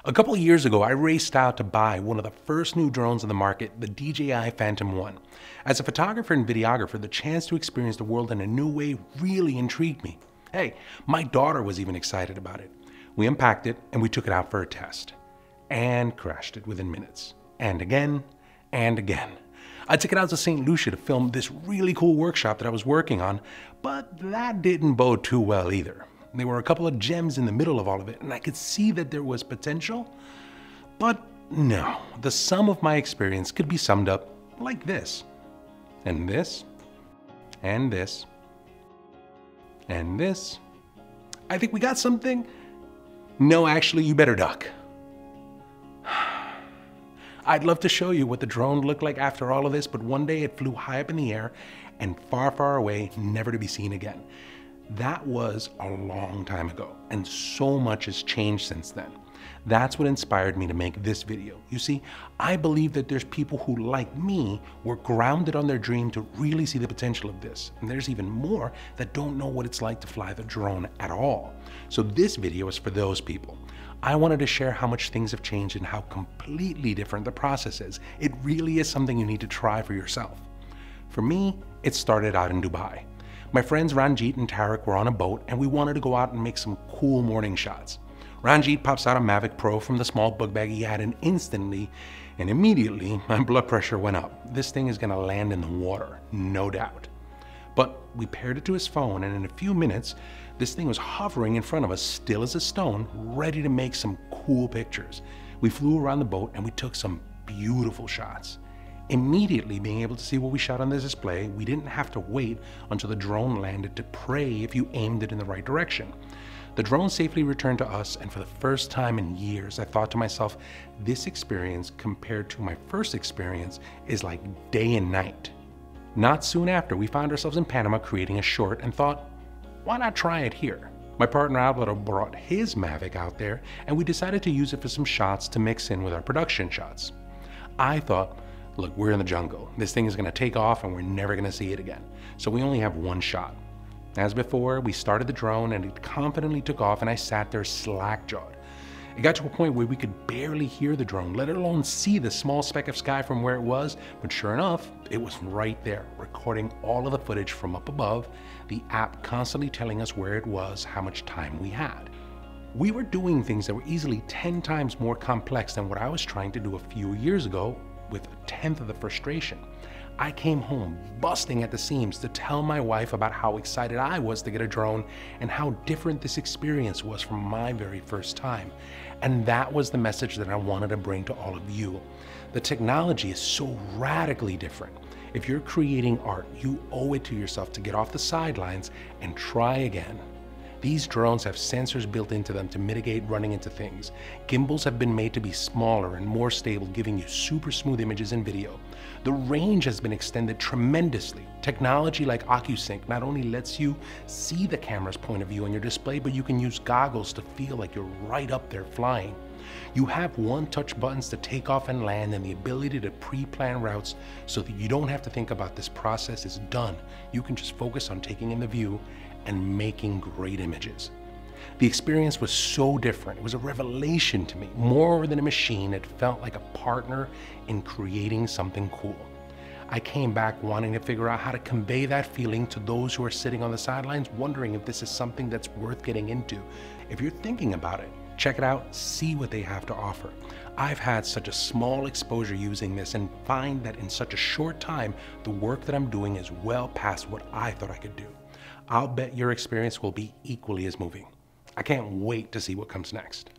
A couple of years ago, I raced out to buy one of the first new drones on the market, the DJI Phantom 1. As a photographer and videographer, the chance to experience the world in a new way really intrigued me. Hey, my daughter was even excited about it. We unpacked it and we took it out for a test. And crashed it within minutes. And again, and again. I took it out to St. Lucia to film this really cool workshop that I was working on, but that didn't bode too well either. There were a couple of gems in the middle of all of it, and I could see that there was potential. But no, the sum of my experience could be summed up like this. And this. And this. And this. I think we got something. No, actually, you better duck. I'd love to show you what the drone looked like after all of this, but one day it flew high up in the air and far, far away, never to be seen again. That was a long time ago, and so much has changed since then. That's what inspired me to make this video. You see, I believe that there's people who, like me, were grounded on their dream to really see the potential of this. And there's even more that don't know what it's like to fly the drone at all. So this video is for those people. I wanted to share how much things have changed and how completely different the process is. It really is something you need to try for yourself. For me, it started out in Dubai. My friends Ranjit and Tarek were on a boat and we wanted to go out and make some cool morning shots. Ranjit pops out a Mavic Pro from the small book bag he had, and instantly and immediately my blood pressure went up. This thing is gonna land in the water, no doubt. But we paired it to his phone, and in a few minutes, this thing was hovering in front of us, still as a stone, ready to make some cool pictures. We flew around the boat and we took some beautiful shots. Immediately being able to see what we shot on the display, we didn't have to wait until the drone landed to pray if you aimed it in the right direction. The drone safely returned to us, and for the first time in years, I thought to myself, this experience compared to my first experience is like day and night. Not soon after, we found ourselves in Panama creating a short and thought, why not try it here? My partner Alvaro brought his Mavic out there, and we decided to use it for some shots to mix in with our production shots. I thought, look, we're in the jungle. This thing is gonna take off and we're never gonna see it again. So we only have one shot. As before, we started the drone and it confidently took off, and I sat there slack-jawed. It got to a point where we could barely hear the drone, let alone see the small speck of sky from where it was, but sure enough, it was right there, recording all of the footage from up above, the app constantly telling us where it was, how much time we had. We were doing things that were easily 10 times more complex than what I was trying to do a few years ago with a tenth of the frustration. I came home busting at the seams to tell my wife about how excited I was to get a drone and how different this experience was from my very first time. And that was the message that I wanted to bring to all of you. The technology is so radically different. If you're creating art, you owe it to yourself to get off the sidelines and try again. These drones have sensors built into them to mitigate running into things. Gimbals have been made to be smaller and more stable, giving you super smooth images and video. The range has been extended tremendously. Technology like OcuSync not only lets you see the camera's point of view on your display, but you can use goggles to feel like you're right up there flying. You have one-touch buttons to take off and land, and the ability to pre-plan routes so that you don't have to think about this process is done. You can just focus on taking in the view and making great images. The experience was so different. It was a revelation to me. More than a machine, it felt like a partner in creating something cool. I came back wanting to figure out how to convey that feeling to those who are sitting on the sidelines, wondering if this is something that's worth getting into. If you're thinking about it, check it out, see what they have to offer. I've had such a small exposure using this and find that in such a short time, the work that I'm doing is well past what I thought I could do. I'll bet your experience will be equally as moving. I can't wait to see what comes next.